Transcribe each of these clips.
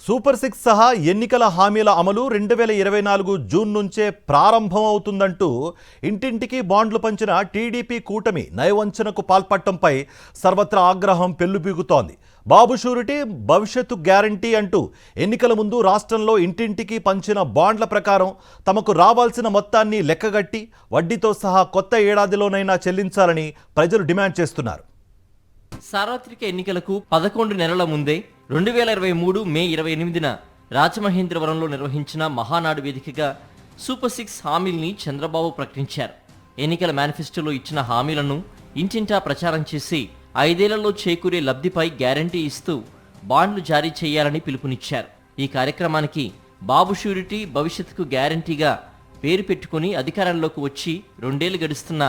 Super 6 సహా ఎన్నికల హామీల అమలు 2024 జూన్ నుంచే ప్రారంభమవుతుందంటూ ఇంటింటికి బాండ్లు పంచిన టీడీపీ కూటమి నయవంచనకు పాల్పడటంపై సర్వత్రా ఆగ్రహం పెల్లుబిగుతోంది. బాబు షూరిటీ భవిష్యత్తు గ్యారంటీ అంటూ ఎన్నికల ముందు రాష్ట్రంలో ఇంటింటికి పంచిన బాండ్ల ప్రకారం తమకు రావాల్సిన మొత్తాన్ని లెక్కగట్టి వడ్డీతో సహా కొత్త ఏడాదిలోనైనా చెల్లించాలని ప్రజలు డిమాండ్ చేస్తున్నారు. సార్వత్రిక ఎన్నికలకు 11 నెలల ముందే 2023 మే 28న రాజమహేంద్రవరంలో నిర్వహించిన మహానాడు వేదికగా సూపర్ 6 హామీల్ని చంద్రబాబు ప్రకటించారు. ఎన్నికల మేనిఫెస్టోలో ఇచ్చిన హామీలను ఇంటింటా ప్రచారం చేసి 5 ఏళ్లలో చేకూరే లబ్ధిపై గ్యారంటీ ఇస్తూ బాండ్లు జారీ చేయాలని పిలుపునిచ్చారు. ఈ కార్యక్రమానికి బాబు షూరిటీ భవిష్యత్తుకు గ్యారంటీగా పేరు పెట్టుకుని అధికారంలోకి వచ్చి 2 ఏళ్లు గడుస్తున్న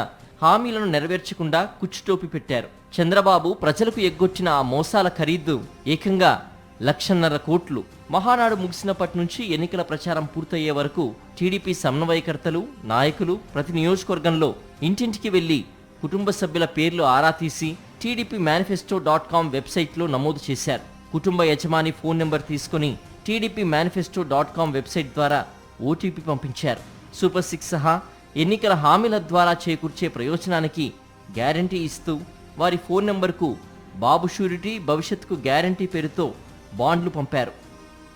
హామీలను నెరవేర్చకుండా కుచ్చుటోపి పెట్టారు. చంద్రబాబు ప్రజలకు ఎగ్గొచ్చిన ఆ మోసాల ఖరీదు ఏకంగా 1,50,000 కోట్లు. మహానాడు ముగిసినప్పటి నుంచి ఎన్నికల ప్రచారం పూర్తయ్యే వరకు టీడీపీ సమన్వయకర్తలు, నాయకులు ప్రతి నియోజకవర్గంలో ఇంటింటికి వెళ్లి కుటుంబ సభ్యుల పేర్లు ఆరా తీసి టీడీపీ మేనిఫెస్టో.com వెబ్సైట్లో నమోదు చేశారు. కుటుంబ యజమాని ఫోన్ నెంబర్ తీసుకుని టీడీపీ మేనిఫెస్టో.com వెబ్సైట్ ద్వారా ఓటీపీ పంపించారు. సూపర్ 6 సహా ఎన్నికల హామీల ద్వారా చేకూర్చే ప్రయోజనానికి గ్యారంటీ ఇస్తూ వారి ఫోన్ నెంబర్కు బాబు షూరిటీ భవిష్యత్తుకు గ్యారంటీ పేరుతో బాండ్లు పంపారు.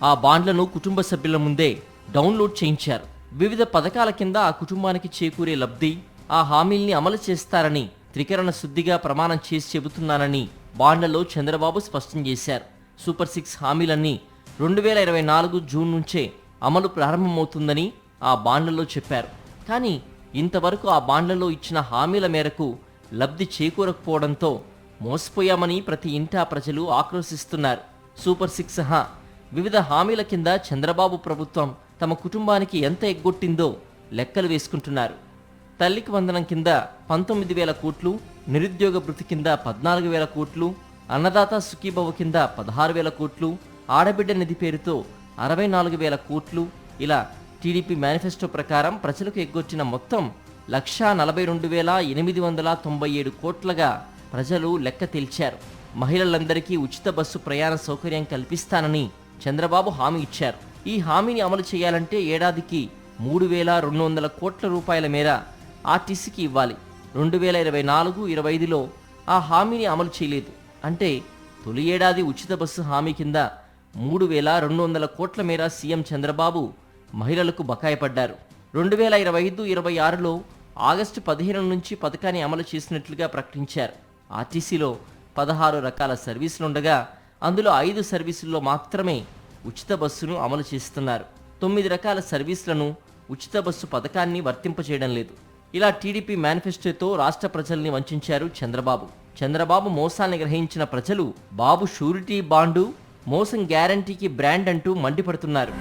ఆ బాండ్లను కుటుంబ సభ్యుల ముందే డౌన్లోడ్ చేయించారు. వివిధ పథకాల కింద ఆ కుటుంబానికి చేకూరే లబ్ధి, ఆ హామీల్ని అమలు చేస్తారని త్రికరణ శుద్ధిగా ప్రమాణం చేసి చెబుతున్నానని బాండ్లలో చంద్రబాబు స్పష్టం చేశారు. సూపర్ 6 హామీలన్నీ 2024 జూన్ నుంచే అమలు ప్రారంభమవుతుందని ఆ బాండ్లలో చెప్పారు. కానీ ఇంతవరకు ఆ బాండ్లలో ఇచ్చిన హామీల మేరకు లబ్ధి చేకూరకపోవడంతో మోసపోయామని ప్రతి ఇంటా ప్రజలు ఆక్రోశిస్తున్నారు. సూపర్ 6 సహా వివిధ హామీల కింద చంద్రబాబు ప్రభుత్వం తమ కుటుంబానికి ఎంత ఎగ్గొట్టిందో లెక్కలు వేసుకుంటున్నారు. తల్లికి వందనం కింద 19,000 కోట్లు, నిరుద్యోగ భృతి కింద 14,000 కోట్లు, అన్నదాత సుఖీభవ కింద 16,000 కోట్లు, ఆడబిడ్డ నిధి పేరుతో 64,000 కోట్లు, ఇలా టీడీపీ మేనిఫెస్టో ప్రకారం ప్రజలకు ఎగ్గొచ్చిన మొత్తం 1,42,897 కోట్లుగా ప్రజలు లెక్క తేల్చారు. మహిళలందరికీ ఉచిత బస్సు ప్రయాణ సౌకర్యం కల్పిస్తానని చంద్రబాబు హామీ ఇచ్చారు. ఈ హామీని అమలు చేయాలంటే ఏడాదికి 3,200 కోట్ల రూపాయల మేర ఆర్టీసీకి ఇవ్వాలి. 2024-25లో ఆ హామీని అమలు చేయలేదు. అంటే తొలి ఏడాది ఉచిత బస్సు హామీ కింద 3,200 కోట్ల మేర సీఎం చంద్రబాబు మహిళలకు బకాయిపడ్డారు. 2025-26లో ఆగస్టు 15 నుంచి పథకాన్ని అమలు చేసినట్లుగా ప్రకటించారు. ఆర్టీసీలో 16 రకాల సర్వీసులుండగా అందులో 5 సర్వీసుల్లో మాత్రమే ఉచిత బస్సును అమలు చేస్తున్నారు. 9 రకాల సర్వీసులను ఉచిత బస్సు పథకాన్ని వర్తింపచేయడం లేదు. ఇలా టీడీపీ మేనిఫెస్టోతో రాష్ట్ర ప్రజల్ని వంచారు చంద్రబాబు. చంద్రబాబు మోసాన్ని గ్రహించిన ప్రజలు బాబు షూరిటీ బాండు, మోసం గ్యారంటీకి బ్రాండ్ అంటూ మండిపడుతున్నారు.